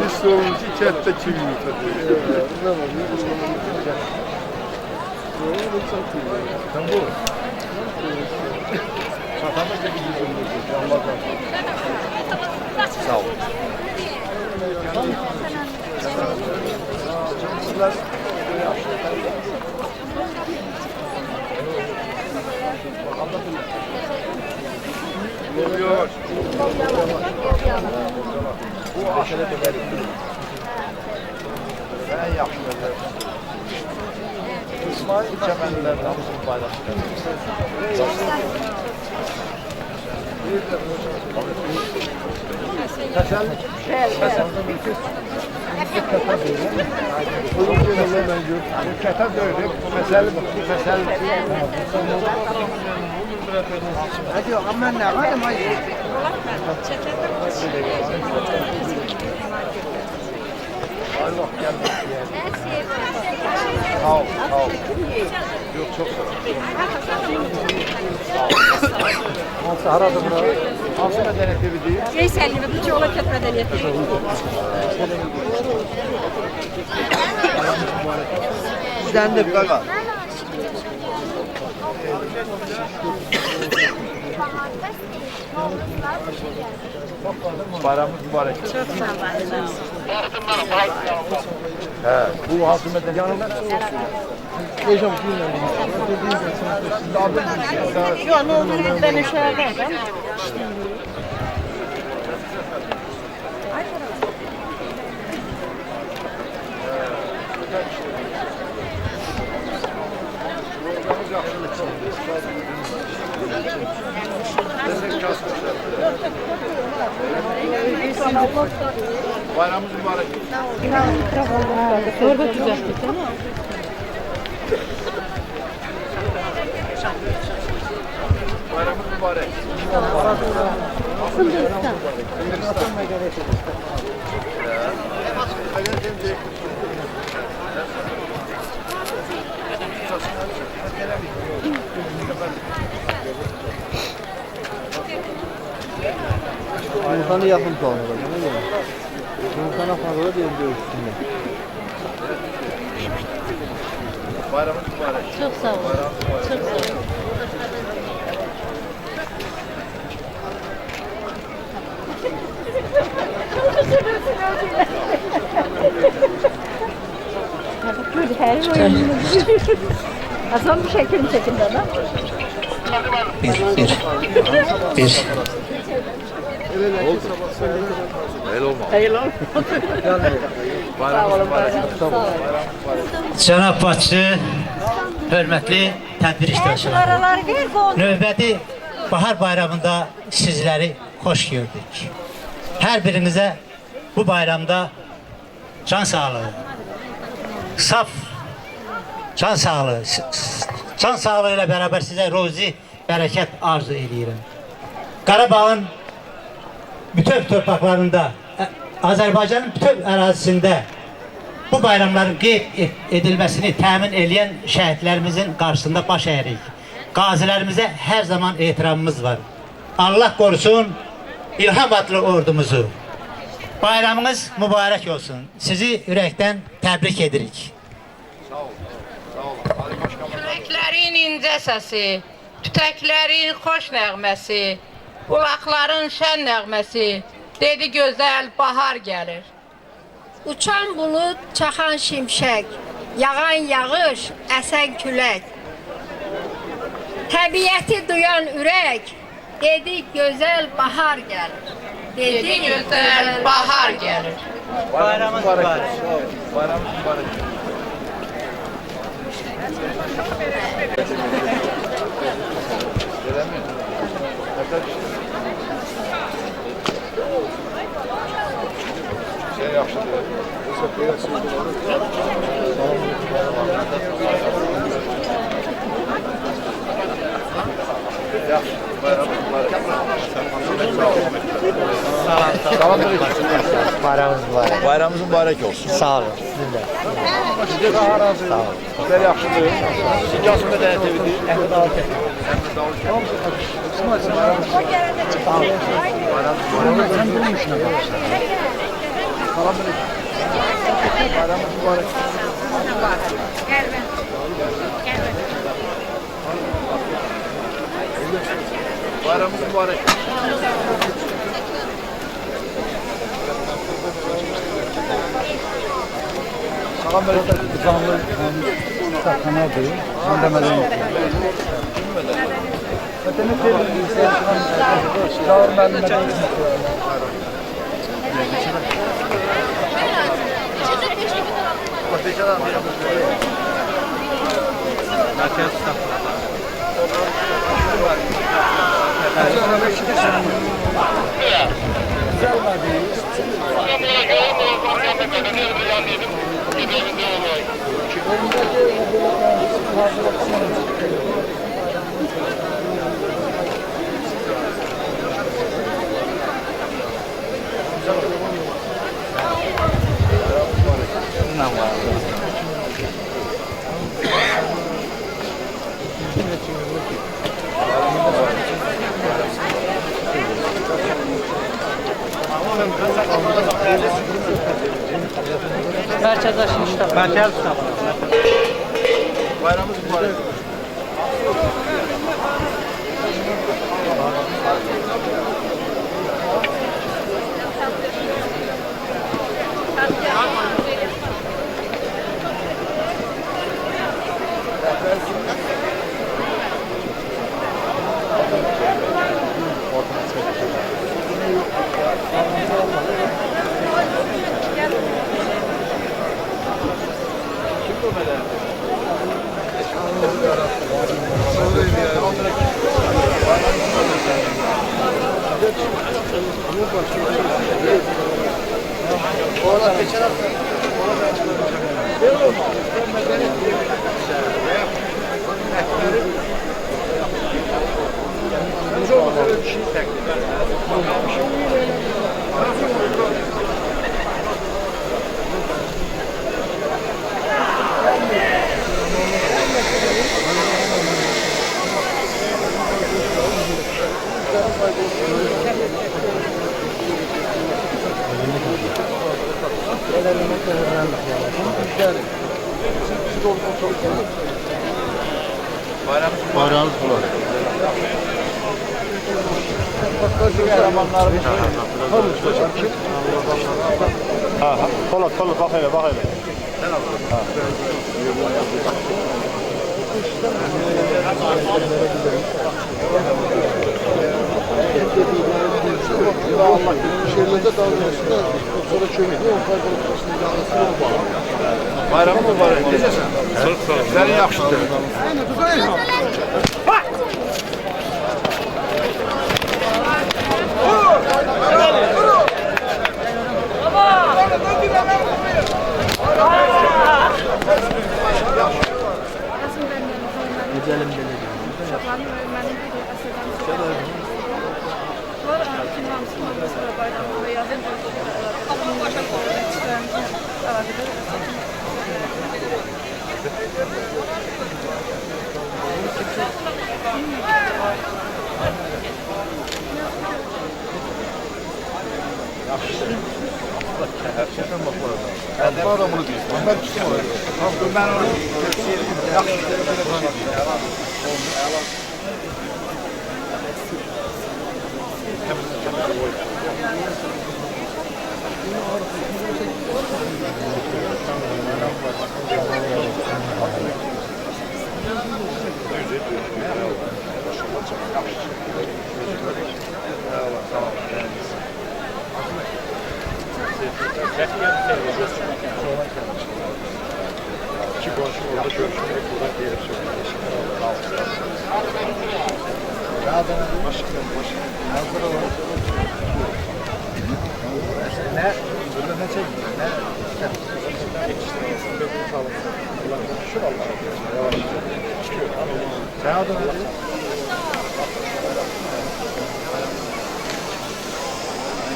Biz olunca kette kim Sağ olun. Yavaş. Bu aşırı döverim. En yaxşıdır. İsmail Çəmənlərdən bizim bayraklar. Təsəllik. Kətə döyülüb, təsəllik. Hadi aman ne var ama Allah geldi. Sağ ol, sağ ol. Yok çok sağ ol. Nasıl aradı bunu? Nasıl medeniyeti bir değil? Geyselli ve bu çoğula köp medeniyeti. Bizden de bir var. Bayramımız mübarek. Çok sağ olun. He, bu hasım medeniyetinden Yok, ne olur ben aşağıdaydım. bayramımız mübarek. Torba düzelttik ama. Bayramımız mübarek. Fındıktan. Yumurtanı yakın puanı var. Yumurtanı fazla diyelim üstünde. Bayramımız mübarek. Çok sağ olun. Çok sağ olun. Böyle her oyununu Hasan bir şekerini çekin bana. Bir. Hayırlı olma. Hayırlı olsun. Sağ olun. Sağ olun. Cənab başçı, hörmətli tədbir iştirakçıları, Aralar ver bu. növbəti bahar bayramında sizləri xoş gördük. Hər birinizə bu bayramda can sağlığı, saf can sağlığı, can sağlığı ilə bərabər sizə ruzi bərəkət arzu edirəm. Qarabağın bütün torpaqlarında, Azərbaycanın bütün ərazisində bu bayramların qeyd edilməsini təmin edən şəhidlərimizin qarşısında baş əyirik. Qazilərimizə hər zaman ehtiramımız var. Allah qorusun İlham adlı ordumuzu. Bayramınız mübarək olsun. Sizi ürəkdən təbrik edirik. Küləklərin incə səsi, tütəklərin xoş nəğməsi, qulaqların şən nəğməsi, dedi gözəl bahar gəlir. Uçan bulut, çaxan şimşək, yağan yağış, əsən külək. Təbiəti duyan ürək, dedi gözəl bahar gəlir. Dedi gözəl bahar gəlir. Bayramımız mübarek. Bayramımız mübarek. Şey yaxşıdır. Bayramımız mübarek. Bayramımız mübarek olsun. Sağ olun. Sizin de. Sizə daha razı. Sağ olun. Sizlər yaxşıdır. Sizin casım mədəniyyəti evidir. Bayramımız mübarek. Salam böyle canlı sakana değil. Andamadan. Ötene televizyon çağır benimle. Merkez açmışlar. Merkez tutar. Bayramımız mübarek. Bayramımız mübarek. Kola bak hele bak hele. Bayramın mübarek. Necəsən? Sağ ol. Sənin yaxşıdır. Gidelim dedi. Ben adamını deyim. Ben küstüm oraya. Ben onu İki komşu orada görüşmek, burada gelip söylemek. Hazır olun. Ne? Burada ne çekiyor? Ne? Şu vallahi. Yavaş. Çıkıyor. Sen adın ne?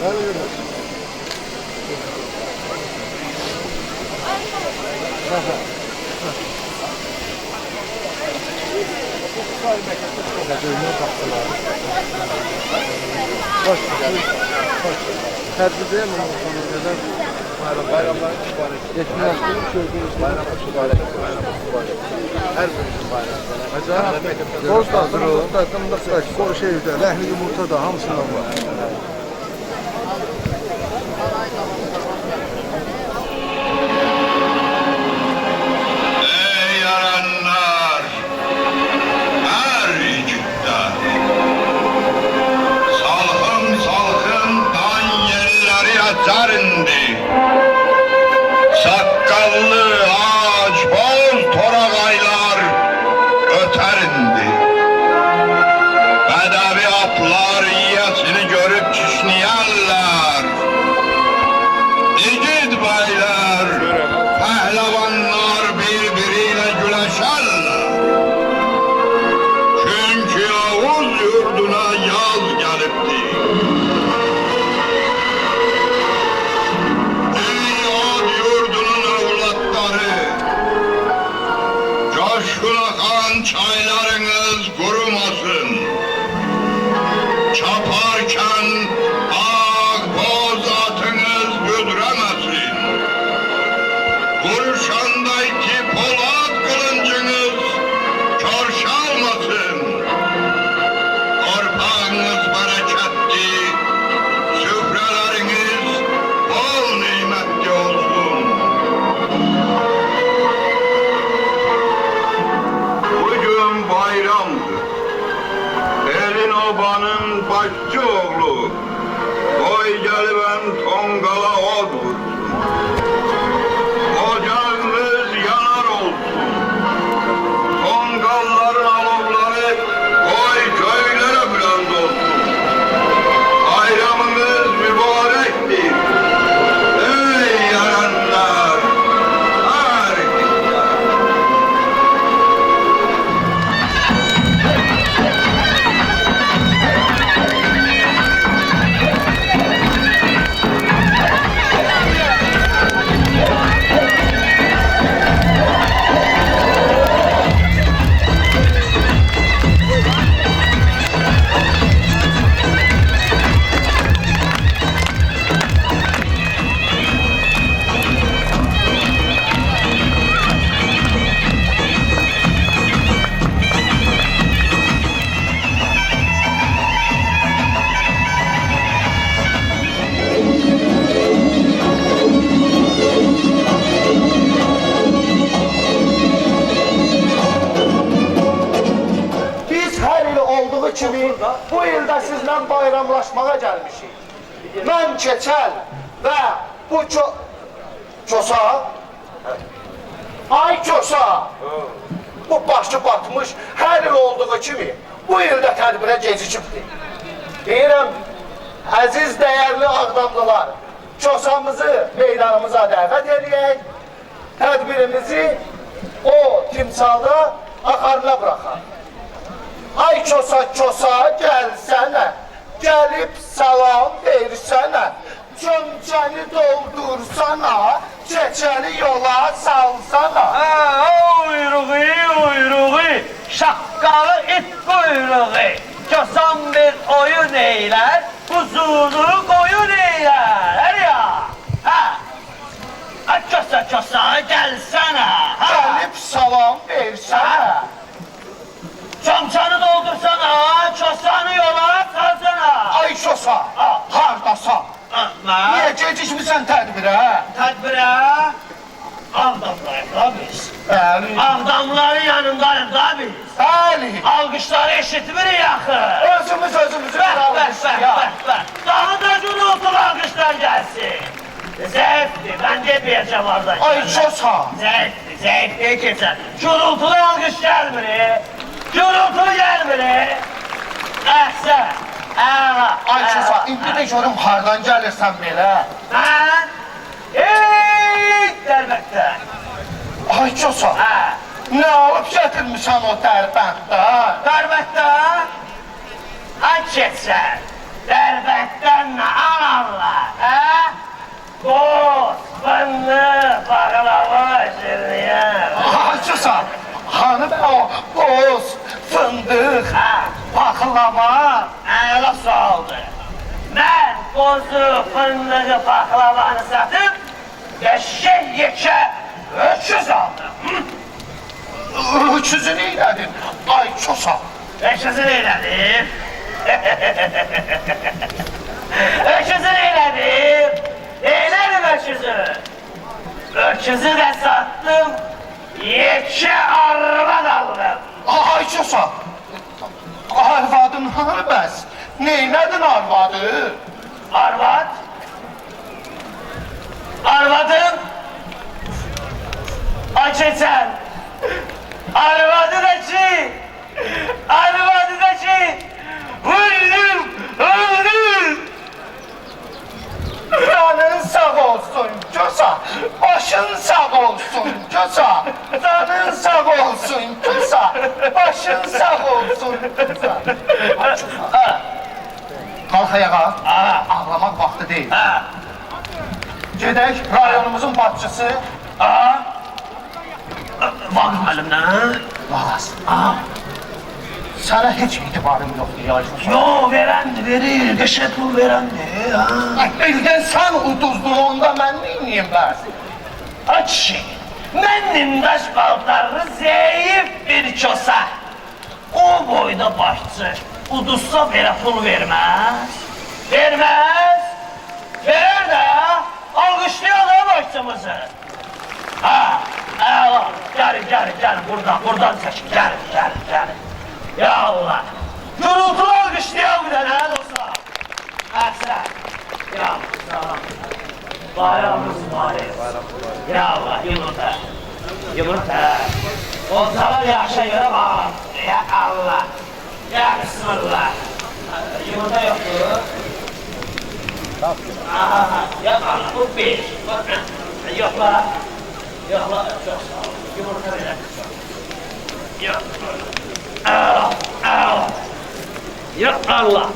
Ver yürü. Hoş geldin. Tədbirdə neden bayramların mübarək. Yetməzlik gördüyünüz Bayramlar mübarək. Bayramlar mübarək. Hər birimizin bayramı. Acayip. Dost hazır o. Tımlıqda, şeydə, ləhli yumurta da hamısından var. Ey yaranlar, her vücutta salkım salkım dan yerleri açar indi. Sakallı ağaç boz toragaylar öter indi. Bedavi atlar yiyesini görüp kişniyerler. İgid beyler, pehlivanlar birbiriyle güleşerler. Çünkü Oğuz yurduna yaz gelipti. Ey Oğuz yurdunun evlatları, coşkun akan çaylarınız kurumasın. Çaparken boz atınız güdremesin. Vuruşandaki polat kılıncınız çarşalmasın. Orpağınız bereketli, süfreleriniz bol nimetli olsun. Bugün bayramdır. Elin obanın başçı oğlu, koy geliben tongala od vursun. Ocağımız yanar olsun. Tongalların alovları koy köylere bülent olsun. Bayramımız mübarektir. Ey yaranlar, her Biz her il olduğu kimi bu ildə sizlə bayramlaşmağa gəlmişik. Mən keçən və bu Kosa, ay Kosa, bu başı batmış her il olduğu kimi bu ildə tədbirə gecikibdir. Deyirəm, əziz dəyərli Ağdamlılar, Kosamızı meydanımıza dəvət edək, tədbirimizi o timsalda axarına bıraxaq. Ay Kosa Kosa gelsene, gelip salam versene, çömçəni doldursana, keçəni yola salsana. Uyruğu, şapkalı it kuyruğu. Kosam bir oyun eyler, kuzunu koyun eyler. Her ya. Ha. Kosa gelsene. Ha. Gelip salam versene. Çomçanı doldursana, çosanı yola salsana. Ay Kosa, hardasan? Niye gecikmişsən tədbirə? Tədbirə Ağdamlarız da biz. Bəli. Ağdamların yanındayız da biz. Bəli. Alqışları eşitmirik axı. Özümüzü Bəh. Daha da gürültülü alqışlar gəlsin. Zevkli, ben demeyeceğim orada. Ay Kosa. Zevkli keçer. Gürültülü alqış gəlmir. Gürültülü gəlmir. Əhsən. Ay Kosa, indi də görüm hardan gəlirsən belə. Mən Dərbəkdən. Ay Kosa, nə alıb gətirmişsən o Dərbəkdən? Dərbəkdən? Ay keçər. Dərbəkdən nə alarlar, hə? Boz, fındık, baklava, şirniyen. Ay Kosa, hanı o boz, fındıq, Ha, baklava. əla sualdır. Mən qozu, fındığı, paxlavanı satıb, qəşək yekə öküz aldım. Öküzü neylədin? Ay çosa. Öküzü neylədim? Öküzü neylədim? Neylədim öküzü? Öküzü də sattım, yekə arvad aldım. Ay çosa. Arvadın hanı bəs? Neylədin arvadı? Arvad? Arvadım? Açıcan. Arvadı da ki. Arvadı da ki. Vurdum. Vurdum. Canın sağ olsun çosa. Başın sağ olsun çosa. Canın sağ olsun çosa. Başın sağ olsun çosa. Ay çosa. Kalk ayağa. Ağlamak vakti değil. Ha. Gedək rayonumuzun başçısı Aa. Vakıf müəllimdən. Valas. Sana hiç itibarım yoktu ya çosa. Yo verəndi, verir. Qəşət pul verəndi. Ha. Elden sen uduzdun onda ben neyim ben? Açı. Mən nimdaş paltarlı zəif bir çosa. O boyda başçı. Uduzsa belə pul verməz. Verməz. Verir də. Alqışlıyor da başçımızı. Ha. Əla. Gəlin. Buradan çəkin. Gəlin. Ya Allah. Gürültülü alqışlayan bir dənə dostlar. Əhsən. Ya Allah. Bayramımız mübarək. Ya Allah, yumurta. Ortalar yaşa göre bak. Ya Allah. Ya Bismillah. Yumurta yoktu. Aha, ya Allah, bu bir. Yokla. Çok sağ ol. Yumurta verin. Yok. Ya Allah.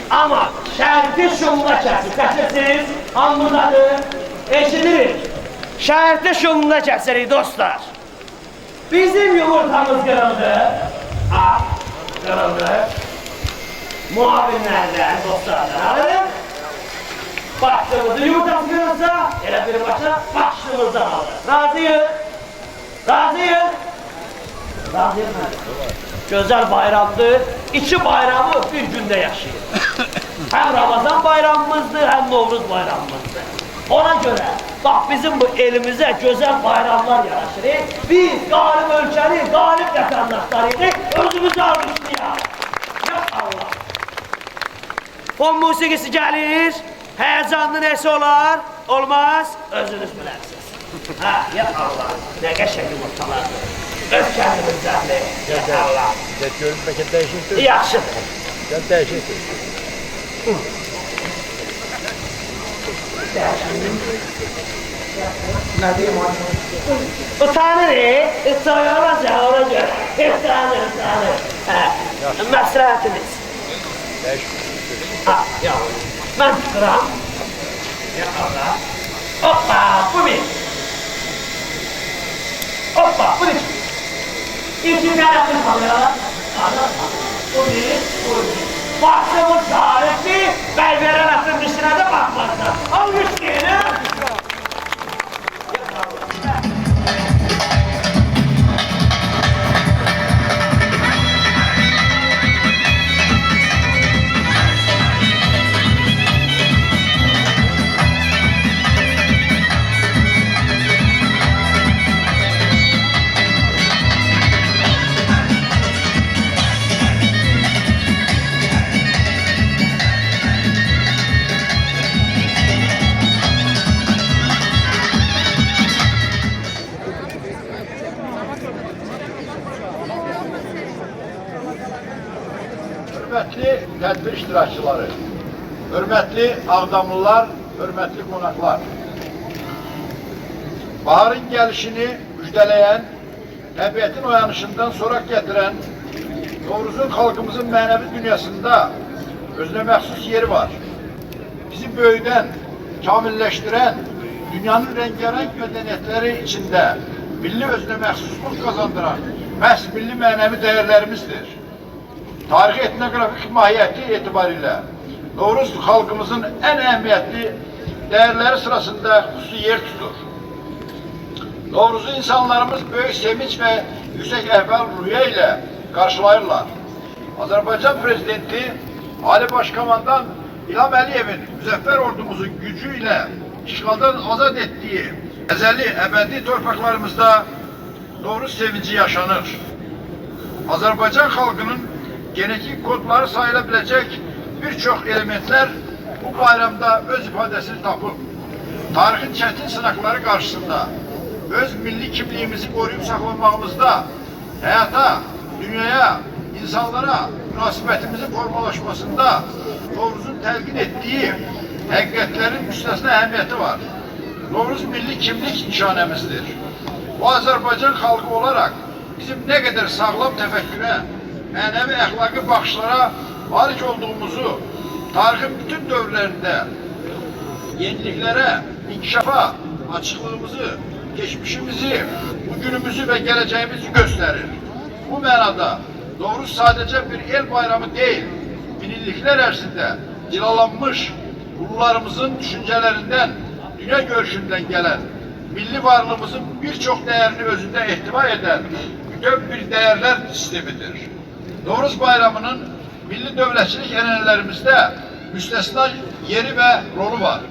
Ama şərti şunla kəsir. Kəsirsiniz, hamıdadır, eşidirik. Şərti şunla kəsirik dostlar. Bizim yumurtamız kırıldı. Kırıldı. Muavinlerden, dostlardan. Başlığımızın yumurtası kırılsa, elə bir başa başlığımızdan alır. Razıyız. Razıyım ben. Güzel bayramdır. İki bayramı bir günde yaşayın. Hem Ramazan bayramımızdır, hem Novruz bayramımızdır. Ona göre bak bizim bu elimize güzel bayramlar yaraşır. Biz galip ölkəni, galip vətəndaşlarıyıq, özümüzü almışlayaq. Ya Allah! Fon musiqisi gəlir, heyecanlı nesi olar, olmaz, özünüz bilərsiniz. Ha, ya Allah! Ne qəşəng yumurtalardır. Öz kendimizden de. Ya Allah! Görün belki değişiktir. Yaxşıdır. Gel değişiktir. Ne diyeyim abi? Utanır, soyulacaq ona göre. Utanır. Məsləhətiniz. Ha, ya. Mən tuturam. Ya Allah. Hoppa, bu bir. Hoppa, bu bir. İkinci tərəfini kalıyor. Bu bir. Başımız tarifli, bəy-verən atın dişinə də baxmazlar. Almış deyiləm. Hörmətli tədbir iştirakçıları, hörmətli Ağdamlılar, hörmətli qonaqlar. Baharın gəlişini müjdələyən, təbiətin oyanışından sorak gətirən, Novruzun xalqımızın mənəvi dünyasında özünə məxsus yeri var. Bizi böyüdən, kamilləşdirən, dünyanın rəngarəng mədəniyyətləri içində milli özünə məxsusluq kazandıran məhz milli mənəvi dəyərlərimizdir. Tarixi etnografik mahiyyəti etibarilə Novruz xalqımızın ən əhəmiyyətli dəyərləri sırasında xüsusi yer tutur. Novruzu insanlarımız böyük sevinç və yüksək əhval-ruhiyyə ilə qarşılayırlar. Azərbaycan Prezidenti Ali Başkomandan İlham Əliyevin müzəffər ordumuzun gücü ilə işğaldan azad etdiyi əzəli, əbədi torpaqlarımızda Novruz sevinci yaşanır. Azərbaycan xalqının genetik kodları sayıla biləcək bir çox elementlər bu bayramda öz ifadəsini tapıb. Tarixin çətin sınaqları qarşısında öz milli kimliyimizi qoruyub saxlamağımızda həyata, dünyaya, insanlara münasibətimizin formalaşmasında Novruzun təlqin etdiyi həqiqətlərin müstəsna əhəmiyyəti var. Novruz milli kimlik nişanəmizdir. Bu Azərbaycan xalqı olaraq bizim nə qədər sağlam təfəkkürə, mənəvi əxlaqi baxışlara malik olduğumuzu tarixin bütün dövrlərində yeniliklərə, inkişafa açıqlığımızı, geçmişimizi, bugünümüzü və gələcəyimizi göstərir. Bu mənada Novruz sadəcə bir el bayramı deyil, minilliklər ərzində cilalanmış ulularımızın düşüncələrindən, dünya görüşündən gələn, milli varlığımızın bir çox dəyərini özündə ehtiva edən bütöv bir dəyərlər sistemidir. Novruz bayramının milli dövlətçilik ənənələrimizdə müstəsna yeri və rolu var.